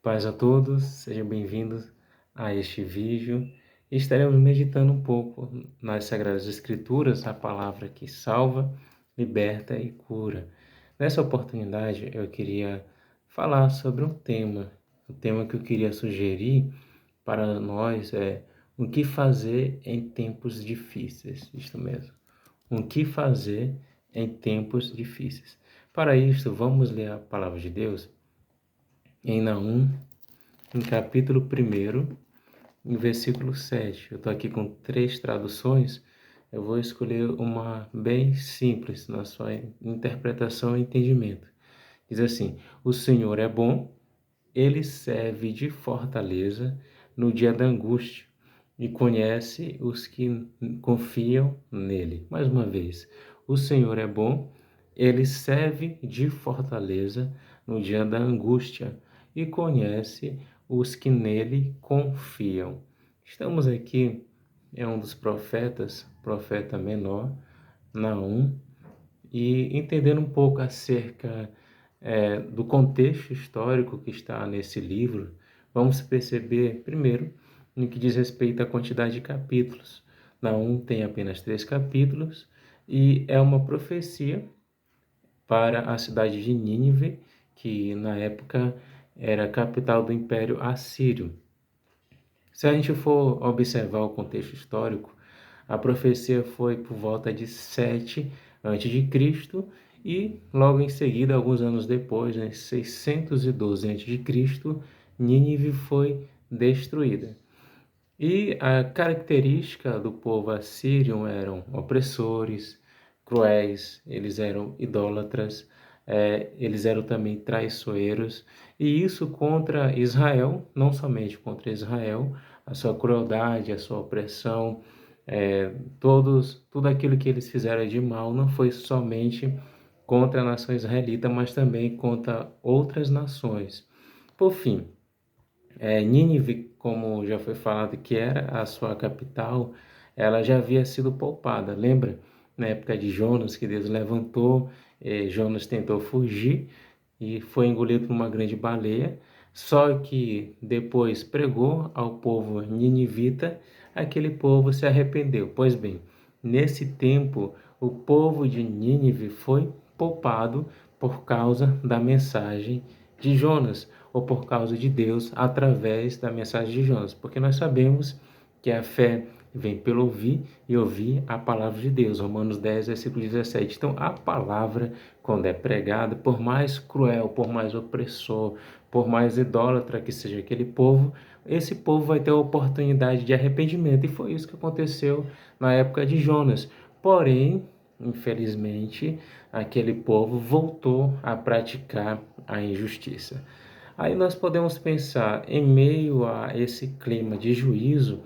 Paz a todos, sejam bem-vindos a este vídeo. Estaremos meditando um pouco nas Sagradas Escrituras, a palavra que salva, liberta e cura. Nessa oportunidade, eu queria falar sobre um tema. O tema que eu queria sugerir para nós é o que fazer em tempos difíceis. Isto mesmo. O que fazer em tempos difíceis. Para isto, vamos ler a palavra de Deus em Naum, em capítulo 1, em versículo 7. Eu estou aqui com 3 traduções, eu vou escolher uma bem simples na sua interpretação e entendimento. Diz assim: o Senhor é bom, ele serve de fortaleza no dia da angústia e conhece os que confiam nele. Mais uma vez, o Senhor é bom, ele serve de fortaleza no dia da angústia e conhece os que nele confiam. Estamos aqui, é um dos profetas, profeta menor, Naum, e entendendo um pouco acerca do contexto histórico que está nesse livro, vamos perceber, primeiro, no que diz respeito à quantidade de capítulos. Naum tem apenas 3 capítulos e é uma profecia para a cidade de Nínive, que na época era a capital do Império Assírio. Se a gente for observar o contexto histórico, a profecia foi por volta de 7 a.C. e logo em seguida, alguns anos depois, em 612 a.C., Nínive foi destruída. E a característica do povo assírio eram opressores, cruéis, eles eram idólatras, eles eram também traiçoeiros, e isso contra Israel, não somente contra Israel, a sua crueldade, a sua opressão, tudo aquilo que eles fizeram de mal não foi somente contra a nação israelita, mas também contra outras nações. Por fim, Nínive, como já foi falado que era a sua capital, ela já havia sido poupada. Lembra? Na época de Jonas, que Deus levantou, Jonas tentou fugir e foi engolido por uma grande baleia. Só que depois pregou ao povo ninivita, aquele povo se arrependeu. Pois bem, nesse tempo, o povo de Nínive foi poupado por causa da mensagem de Jonas, ou por causa de Deus, através da mensagem de Jonas. Porque nós sabemos que a fé vem pelo ouvir e ouvir a palavra de Deus. Romanos 10, versículo 17. Então, a palavra, quando é pregada, por mais cruel, por mais opressor, por mais idólatra que seja aquele povo, esse povo vai ter a oportunidade de arrependimento. E foi isso que aconteceu na época de Jonas. Porém, infelizmente, aquele povo voltou a praticar a injustiça. Aí nós podemos pensar, em meio a esse clima de juízo,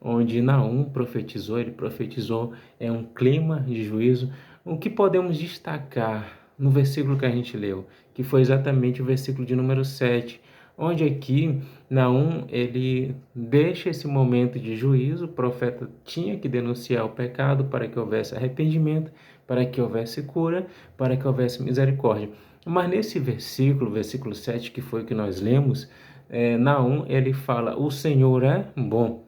onde Naum profetizou, ele profetizou em um clima de juízo, o que podemos destacar no versículo que a gente leu, que foi exatamente o versículo de número 7, onde aqui Naum, ele deixa esse momento de juízo, o profeta tinha que denunciar o pecado para que houvesse arrependimento, para que houvesse cura, para que houvesse misericórdia. Mas nesse versículo, versículo 7, que foi o que nós lemos, Naum, ele fala, o Senhor é bom.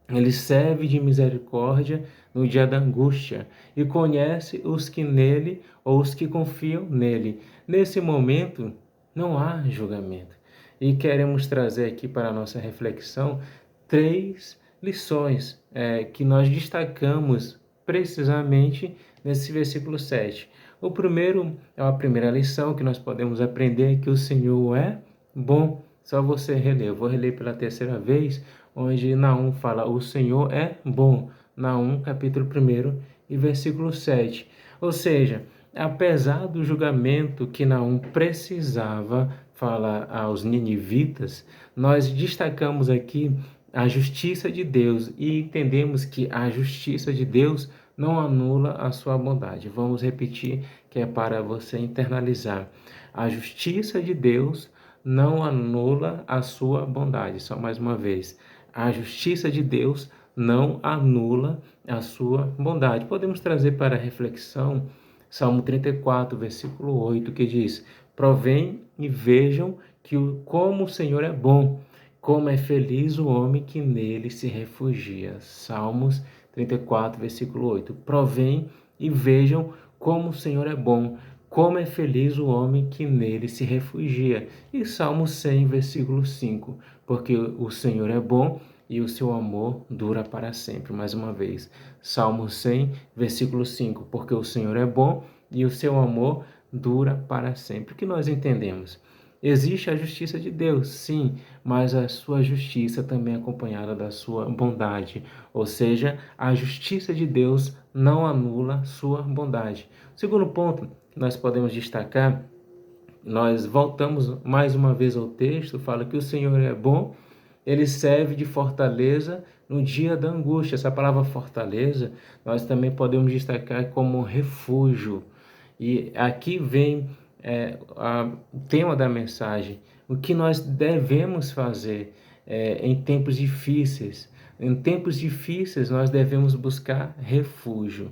Ele serve de misericórdia no dia da angústia e conhece os que nele ou os que confiam nele. Nesse momento, não há julgamento. E queremos trazer aqui para a nossa reflexão 3 lições que nós destacamos precisamente nesse versículo 7. O primeiro, a primeira lição que nós podemos aprender é que o Senhor é bom. Só você reler. Eu vou reler pela terceira vez, onde Naum fala, o Senhor é bom. Naum, capítulo 1 e versículo 7. Ou seja, apesar do julgamento que Naum precisava falar aos ninivitas, nós destacamos aqui a justiça de Deus e entendemos que a justiça de Deus não anula a sua bondade. Vamos repetir, que é para você internalizar. A justiça de Deus não anula a sua bondade. Só mais uma vez. A justiça de Deus não anula a sua bondade. Podemos trazer para reflexão Salmo 34, versículo 8, que diz: provém e vejam como o Senhor é bom, como é feliz o homem que nele se refugia. Salmos 34, versículo 8. Provém e vejam como o Senhor é bom, como é feliz o homem que nele se refugia. E Salmo 100, versículo 5. Porque o Senhor é bom e o seu amor dura para sempre. Mais uma vez, Salmo 100, versículo 5. Porque o Senhor é bom e o seu amor dura para sempre. O que nós entendemos? Existe a justiça de Deus, sim, mas a sua justiça também é acompanhada da sua bondade. Ou seja, a justiça de Deus não anula sua bondade. Segundo ponto, nós podemos destacar, nós voltamos mais uma vez ao texto, fala que o Senhor é bom, ele serve de fortaleza no dia da angústia. Essa palavra fortaleza, nós também podemos destacar como refúgio. E aqui vem o tema da mensagem, o que nós devemos fazer em tempos difíceis. Em tempos difíceis, nós devemos buscar refúgio.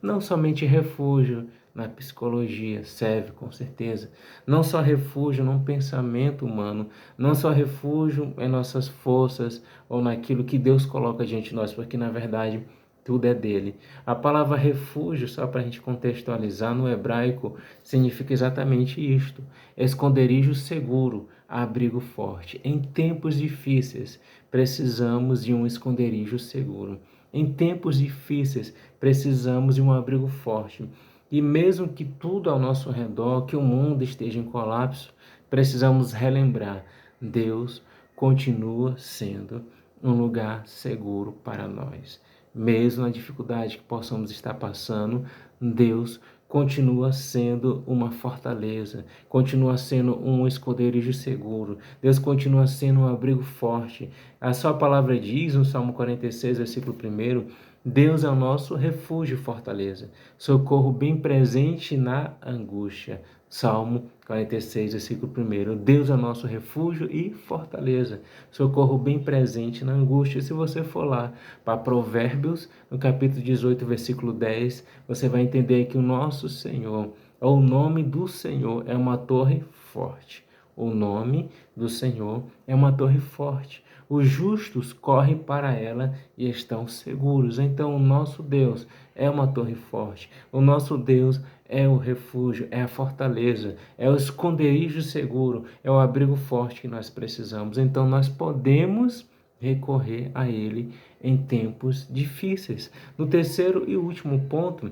Não somente refúgio na psicologia, serve com certeza. Não só refúgio num pensamento humano, não só refúgio em nossas forças ou naquilo que Deus coloca diante de nós, porque na verdade tudo é dele. A palavra refúgio, só para a gente contextualizar, no hebraico, significa exatamente isto: esconderijo seguro, abrigo forte. Em tempos difíceis, precisamos de um esconderijo seguro. Em tempos difíceis, precisamos de um abrigo forte. E mesmo que tudo ao nosso redor, que o mundo esteja em colapso, precisamos relembrar: Deus continua sendo um lugar seguro para nós. Mesmo na dificuldade que possamos estar passando, Deus continua sendo uma fortaleza, continua sendo um esconderijo seguro. Deus continua sendo um abrigo forte. A sua palavra diz, no Salmo 46, versículo 1, Deus é o nosso refúgio e fortaleza, socorro bem presente na angústia. Salmo 46, versículo 1. Deus é nosso refúgio e fortaleza, socorro bem presente na angústia. Se você for lá para Provérbios, no capítulo 18, versículo 10, você vai entender que o nosso Senhor, o nome do Senhor é uma torre forte. O nome do Senhor é uma torre forte. Os justos correm para ela e estão seguros. Então, o nosso Deus é uma torre forte. O nosso Deus é o refúgio, é a fortaleza, é o esconderijo seguro, é o abrigo forte que nós precisamos. Então, nós podemos recorrer a Ele em tempos difíceis. No terceiro e último ponto,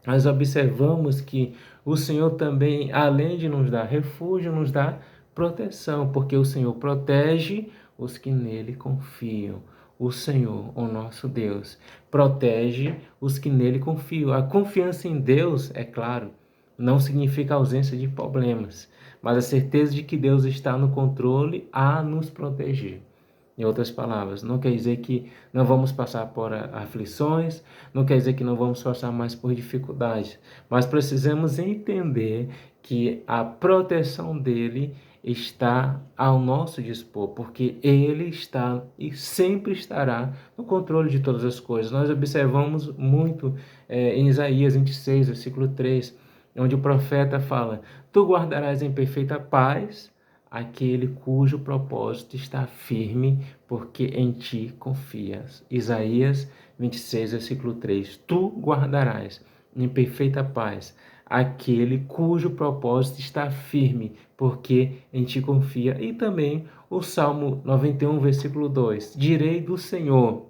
nós observamos que o Senhor também, além de nos dar refúgio, nos dá proteção, porque o Senhor protege os que nele confiam. O Senhor, o nosso Deus, protege os que nele confiam. A confiança em Deus, é claro, não significa ausência de problemas, mas a certeza de que Deus está no controle a nos proteger. Em outras palavras, não quer dizer que não vamos passar por aflições, não quer dizer que não vamos passar mais por dificuldades, mas precisamos entender que a proteção dele está ao nosso dispor, porque ele está e sempre estará no controle de todas as coisas. Nós observamos muito em Isaías 26, versículo 3, onde o profeta fala: Tu guardarás em perfeita paz aquele cujo propósito está firme, porque em ti confias. Isaías 26, versículo 3. Tu guardarás em perfeita paz aquele cujo propósito está firme, porque em ti confia. E também o Salmo 91, versículo 2. Direi do Senhor,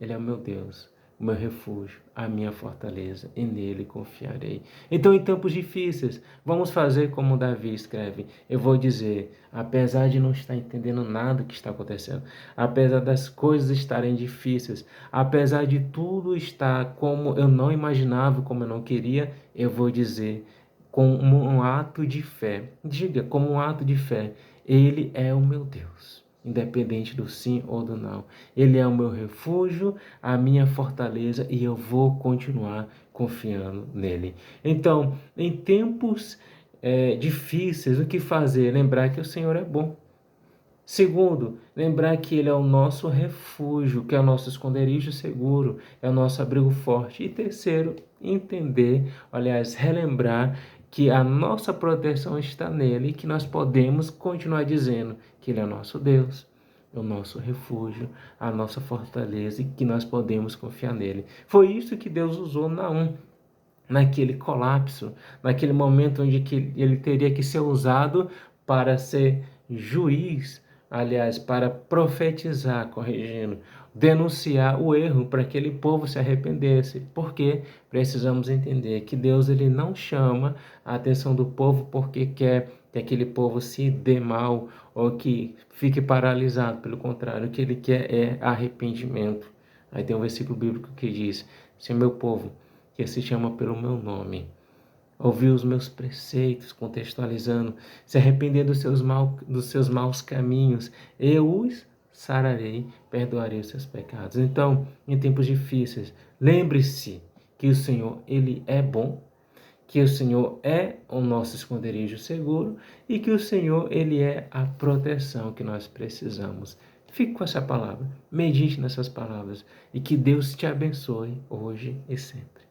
Ele é o meu Deus, o meu refúgio, a minha fortaleza, e nele confiarei. Então, em tempos difíceis, vamos fazer como Davi escreve. Eu vou dizer, apesar de não estar entendendo nada que está acontecendo, apesar das coisas estarem difíceis, apesar de tudo estar como eu não imaginava, como eu não queria, eu vou dizer, como um ato de fé. Diga, como um ato de fé, Ele é o meu Deus, independente do sim ou do não. Ele é o meu refúgio, a minha fortaleza, e eu vou continuar confiando nele. Então, em tempos difíceis, o que fazer? Lembrar que o Senhor é bom. Segundo, lembrar que Ele é o nosso refúgio, que é o nosso esconderijo seguro, é o nosso abrigo forte. E terceiro, entender, aliás, relembrar que a nossa proteção está nele e que nós podemos continuar dizendo que ele é nosso Deus, o nosso refúgio, a nossa fortaleza e que nós podemos confiar nele. Foi isso que Deus usou Naum naquele colapso, naquele momento onde que ele teria que ser usado para ser juiz, aliás, para profetizar, corrigindo, denunciar o erro para que aquele povo se arrependesse. Porque precisamos entender que Deus ele não chama a atenção do povo porque quer que aquele povo se dê mal ou que fique paralisado. Pelo contrário, o que ele quer é arrependimento. Aí tem um versículo bíblico que diz: se meu povo, que se chama pelo meu nome, ouvir os meus preceitos, contextualizando, se arrepender dos seus maus caminhos, eu os sararei, perdoarei os seus pecados. Então, em tempos difíceis, lembre-se que o Senhor, ele é bom, que o Senhor é o nosso esconderijo seguro e que o Senhor, ele é a proteção que nós precisamos. Fique com essa palavra, medite nessas palavras e que Deus te abençoe hoje e sempre.